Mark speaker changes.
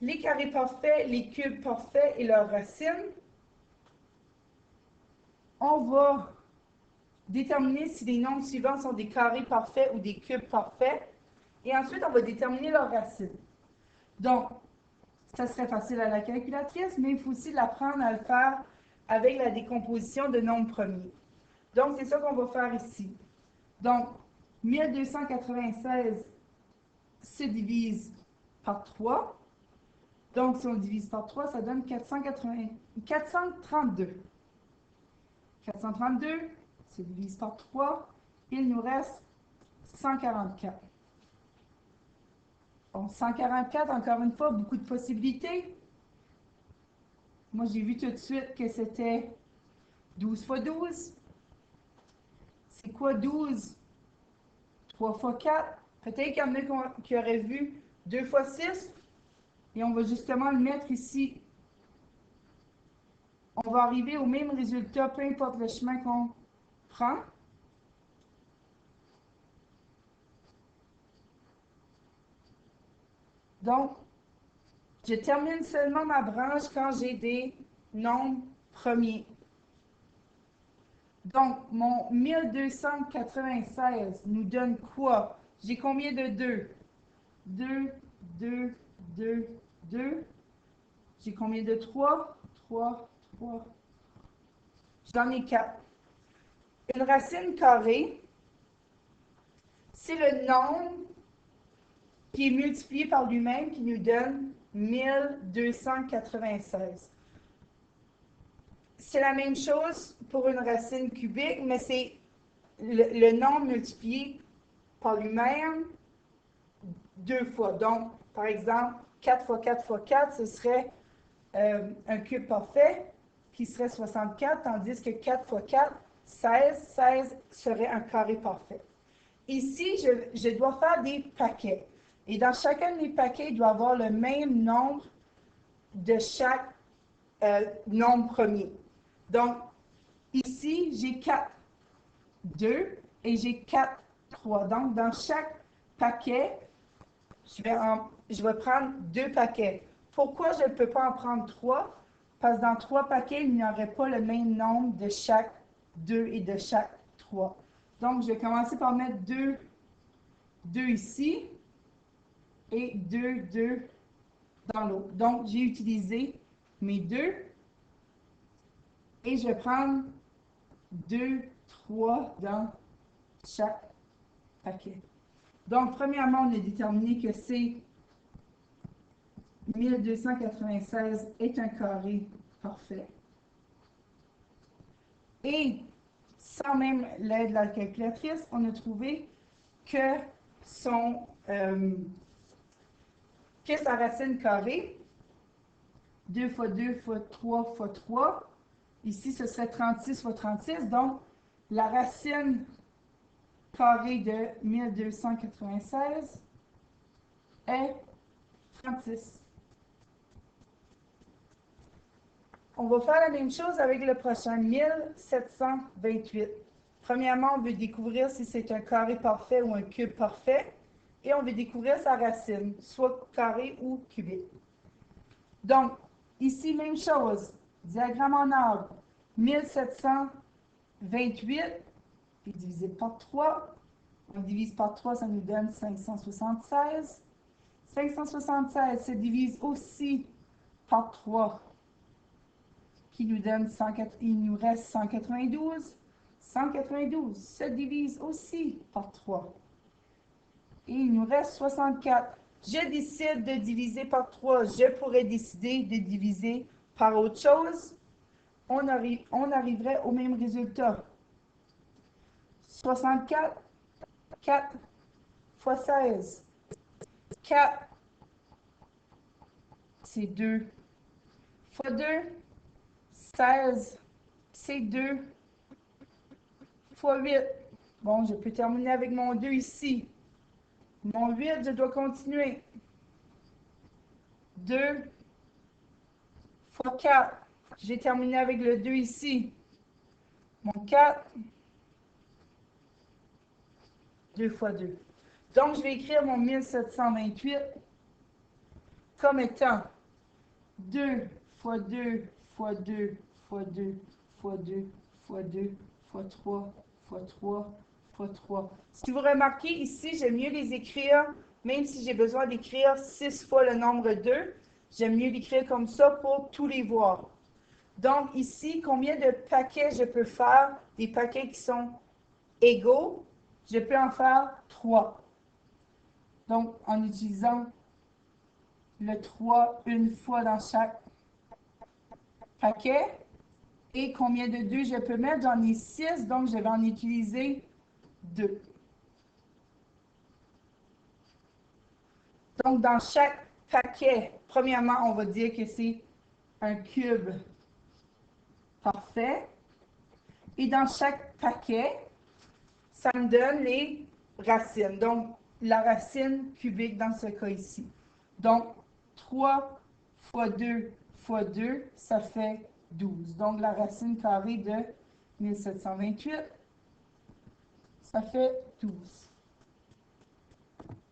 Speaker 1: les carrés parfaits, les cubes parfaits et leurs racines. On va déterminer si les nombres suivants sont des carrés parfaits ou des cubes parfaits. Et ensuite, on va déterminer leurs racines. Donc, ça serait facile à la calculatrice, mais il faut aussi l'apprendre à le faire avec la décomposition de nombres premiers. Donc, c'est ça qu'on va faire ici. Donc, 1296 se divise par 3. Donc, si on divise par 3, ça donne 432. 432 se divise par 3. Il nous reste 144. Bon, 144, encore une fois, beaucoup de possibilités. Moi, j'ai vu tout de suite que c'était 12 fois 12. C'est quoi 12? 3 fois 4. Peut-être qu'il y en a qui auraient vu 2 fois 6. Et on va justement le mettre ici. On va arriver au même résultat, peu importe le chemin qu'on prend. Donc, je termine seulement ma branche quand j'ai des nombres premiers. Donc, mon 1296 nous donne quoi? J'ai combien de 2? 2, 2, 2, 2. J'ai combien de 3? 3, 3. J'en ai 4. Une racine carrée, c'est le nombre qui est multiplié par lui-même qui nous donne 1296. C'est la même chose pour une racine cubique, mais c'est le nombre multiplié par lui-même 2 fois. Donc, par exemple, 4 fois 4 fois 4, ce serait un cube parfait qui serait 64, tandis que 4 fois 4, 16. 16 serait un carré parfait. Ici, je dois faire des paquets. Et dans chacun de mes paquets, il doit avoir le même nombre de chaque nombre premier. Donc, ici, j'ai 4, 2 et j'ai 4, 3. Donc, dans chaque paquet, je vais prendre 2 paquets. Pourquoi je ne peux pas en prendre 3? Parce que dans 3 paquets, il n'y aurait pas le même nombre de chaque 2 et de chaque 3. Donc, je vais commencer par mettre 2 ici et 2, 2 dans l'autre. Donc, j'ai utilisé mes 2 et je vais prendre 2, 3 dans chaque paquet. Donc, premièrement, on a déterminé que c'est 1296 est un carré parfait. Et sans même l'aide de la calculatrice, on a trouvé que sa racine carrée, 2 fois 2 fois 3 fois 3, ici ce serait 36 fois 36, donc la racine carrée de 1296 est 36. On va faire la même chose avec le prochain, 1728. Premièrement, on veut découvrir si c'est un carré parfait ou un cube parfait. Et on veut découvrir sa racine, soit carré ou cubique. Donc, ici, même chose. Diagramme en arbre. 1728, puis divisé par 3. On divise par 3, ça nous donne 576. 576 se divise aussi par 3, qui nous donne 104, il nous reste 192. 192 se divise aussi par 3. Et il nous reste 64. Je décide de diviser par 3. Je pourrais décider de diviser par autre chose. On arriverait au même résultat. 64, 4 fois 16. 4, c'est 2 fois 2. 16, c'est 2 fois 8. Bon, je peux terminer avec mon 2 ici. Mon 8, je dois continuer. 2 fois 4. J'ai terminé avec le 2 ici. Mon 4, 2 fois 2. Donc, je vais écrire mon 1728 comme étant 2 fois 2 fois 2 fois 2 fois 2 fois 2 fois 3 fois 3 fois 3. Si vous remarquez ici, j'aime mieux les écrire, même si j'ai besoin d'écrire 6 fois le nombre 2, j'aime mieux l'écrire comme ça pour tous les voir. Donc ici, combien de paquets je peux faire? Des paquets qui sont égaux, je peux en faire 3. Donc en utilisant le 3 une fois dans chaque paquet. Et combien de 2 je peux mettre? J'en ai 6, donc je vais en utiliser 2. Donc, dans chaque paquet, premièrement, on va dire que c'est un cube parfait. Et dans chaque paquet, ça me donne les racines. Donc, la racine cubique dans ce cas ici. Donc, 3 fois 2 fois 2, ça fait 12. Donc, la racine carrée de 1728, ça fait 12.